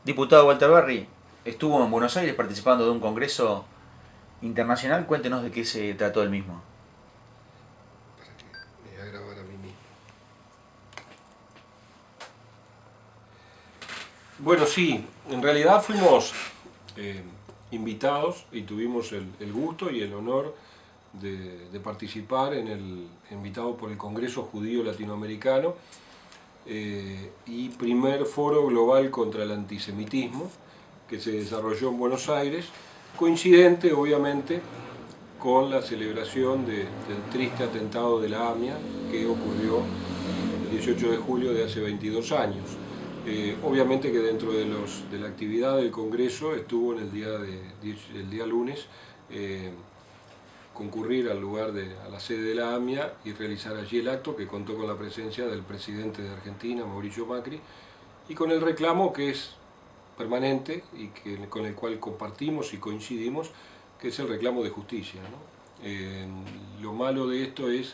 Diputado Walter Berry, estuvo en Buenos Aires participando de un congreso internacional. Cuéntenos de qué se trató el mismo. Para que me voy a grabar a mí mismo. Bueno, sí, en realidad fuimos eh, invitados y tuvimos el gusto y el honor de participar invitado por el Congreso Judío Latinoamericano y primer foro global contra el antisemitismo que se desarrolló en Buenos Aires, coincidente obviamente con la celebración del triste atentado de la AMIA que ocurrió el 18 de julio de hace 22 años. Obviamente que dentro de la actividad del Congreso estuvo en el día lunes concurrir al lugar a la sede de la AMIA y realizar allí el acto que contó con la presencia del presidente de Argentina, Mauricio Macri, y con el reclamo que es permanente y con el cual compartimos y coincidimos, que es el reclamo de justicia, ¿no? Lo malo de esto es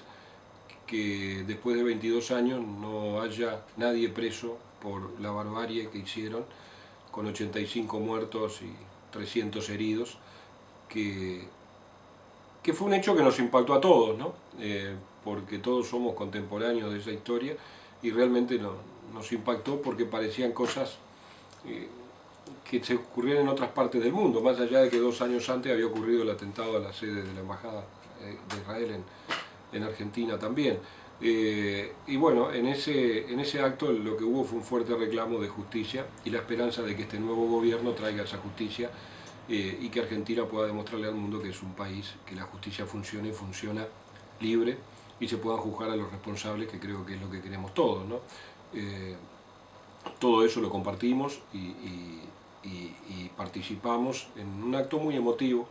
que después de 22 años no haya nadie preso por la barbarie que hicieron, con 85 muertos y 300 heridos, que, que fue un hecho que nos impactó a todos, ¿no? Porque todos somos contemporáneos de esa historia y realmente nos impactó porque parecían cosas que se ocurrían en otras partes del mundo, más allá de que 2 años antes había ocurrido el atentado a la sede de la Embajada de Israel en Argentina también. Y bueno, en ese acto lo que hubo fue un fuerte reclamo de justicia y la esperanza de que este nuevo gobierno traiga esa justicia y que Argentina pueda demostrarle al mundo que es un país, que la justicia funciona y funciona libre y se puedan juzgar a los responsables, que creo que es lo que queremos todos, ¿no? Todo eso lo compartimos y participamos en un acto muy emotivo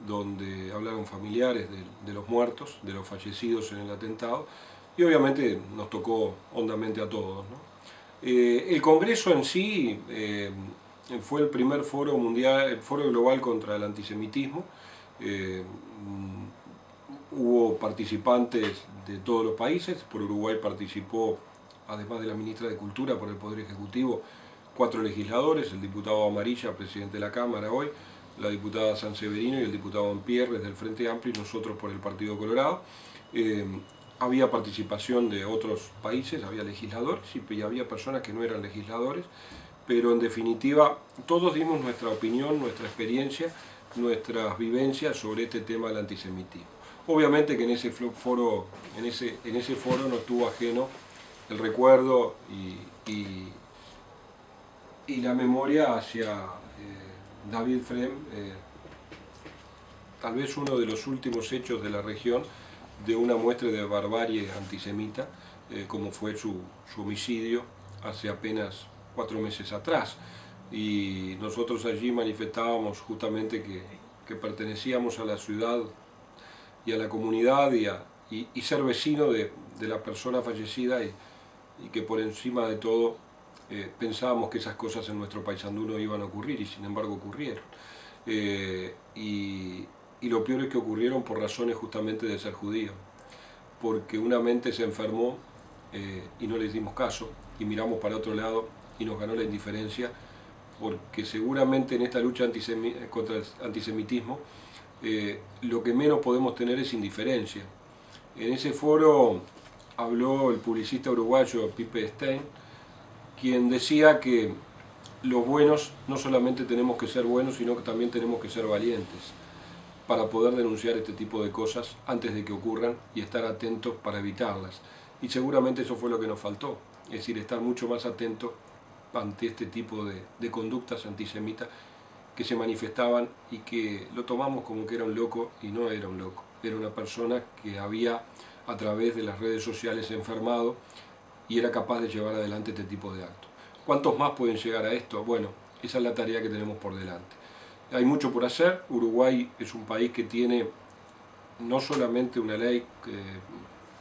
donde hablaron familiares de los muertos, de los fallecidos en el atentado, y obviamente nos tocó hondamente a todos, ¿no? El Congreso en sí fue el primer foro mundial, el foro global contra el antisemitismo. Hubo participantes de todos los países. Por Uruguay participó, además de la ministra de Cultura, por el Poder Ejecutivo, 4 legisladores: el diputado Amarilla, presidente de la Cámara hoy, la diputada Sanseverino y el diputado Ampierre del Frente Amplio, y nosotros por el Partido Colorado. Había participación de otros países, había legisladores y había personas que no eran legisladores, pero en definitiva todos dimos nuestra opinión, nuestra experiencia, nuestras vivencias sobre este tema del antisemitismo. Obviamente que en ese foro no estuvo ajeno el recuerdo y la memoria hacia David Frem, tal vez uno de los últimos hechos de la región de una muestra de barbarie antisemita, como fue su homicidio hace apenas 4 meses atrás. Y nosotros allí manifestábamos justamente que pertenecíamos a la ciudad y a la comunidad y ser vecino de la persona fallecida y que por encima de todo pensábamos que esas cosas en nuestro Paysandú no iban a ocurrir y sin embargo ocurrieron. Y lo peor es que ocurrieron por razones justamente de ser judío, porque una mente se enfermó y no les dimos caso y miramos para otro lado y nos ganó la indiferencia, porque seguramente en esta lucha contra el antisemitismo lo que menos podemos tener es indiferencia. En ese foro habló el publicista uruguayo Pipe Stein, quien decía que los buenos no solamente tenemos que ser buenos, sino que también tenemos que ser valientes para poder denunciar este tipo de cosas antes de que ocurran y estar atentos para evitarlas. Y seguramente eso fue lo que nos faltó, es decir, estar mucho más atentos ante este tipo de conductas antisemitas que se manifestaban y que lo tomamos como que era un loco, y no era un loco, era una persona que había a través de las redes sociales enfermado y era capaz de llevar adelante este tipo de actos. ¿Cuántos más pueden llegar a esto? Bueno, esa es la tarea que tenemos por delante. Hay mucho por hacer. Uruguay es un país que tiene no solamente una ley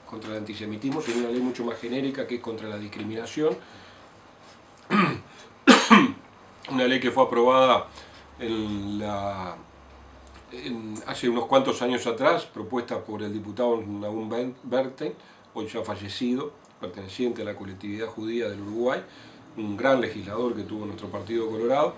contra el antisemitismo, sino una ley mucho más genérica que es contra la discriminación. Una ley que fue aprobada hace unos cuantos años atrás, propuesta por el diputado Nahum Berten, hoy ya fallecido, perteneciente a la colectividad judía del Uruguay, un gran legislador que tuvo nuestro Partido Colorado,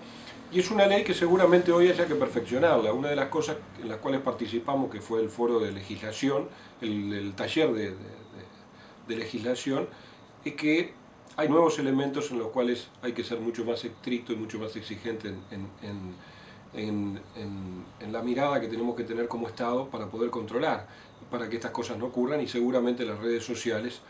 y es una ley que seguramente hoy haya que perfeccionarla. Una de las cosas en las cuales participamos, que fue el foro de legislación, el taller de legislación, es que hay nuevos elementos en los cuales hay que ser mucho más estricto y mucho más exigente en la mirada que tenemos que tener como Estado para poder controlar, para que estas cosas no ocurran, y seguramente las redes sociales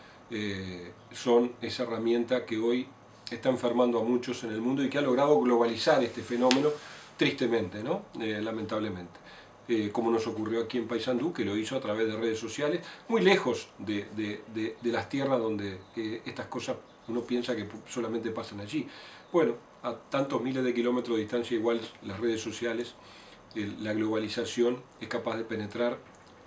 son esa herramienta que hoy está enfermando a muchos en el mundo y que ha logrado globalizar este fenómeno tristemente, ¿no? Lamentablemente. Como nos ocurrió aquí en Paysandú, que lo hizo a través de redes sociales, muy lejos de las tierras donde estas cosas uno piensa que solamente pasan allí. Bueno, a tantos miles de kilómetros de distancia, igual las redes sociales, la globalización es capaz de penetrar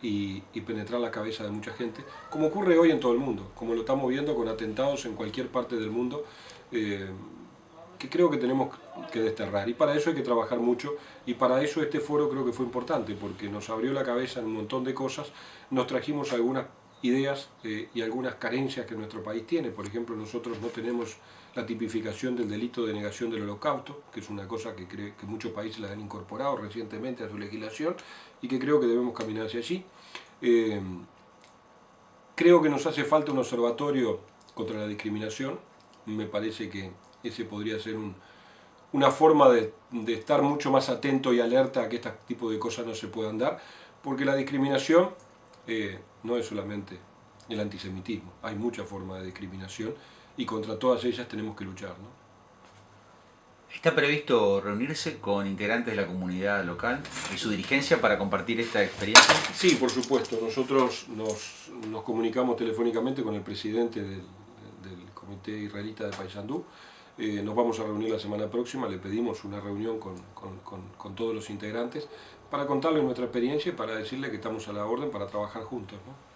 y penetrar la cabeza de mucha gente, como ocurre hoy en todo el mundo, como lo estamos viendo con atentados en cualquier parte del mundo, que creo que tenemos que desterrar, y para eso hay que trabajar mucho, y para eso este foro creo que fue importante, porque nos abrió la cabeza en un montón de cosas, nos trajimos algunas ideas y algunas carencias que nuestro país tiene. Por ejemplo, nosotros no tenemos la tipificación del delito de negación del holocausto, que es una cosa que muchos países la han incorporado recientemente a su legislación y que creo que debemos caminar hacia allí. Creo que nos hace falta un observatorio contra la discriminación. Me parece que ese podría ser una forma de estar mucho más atento y alerta a que este tipo de cosas no se puedan dar, porque la discriminación no es solamente el antisemitismo, hay muchas formas de discriminación y contra todas ellas tenemos que luchar, ¿no? ¿Está previsto reunirse con integrantes de la comunidad local y su dirigencia para compartir esta experiencia? Sí, por supuesto. Nosotros nos comunicamos telefónicamente con el presidente del Comité Israelita de Paysandú. Nos vamos a reunir la semana próxima, le pedimos una reunión con todos los integrantes para contarles nuestra experiencia y para decirle que estamos a la orden para trabajar juntos, ¿no?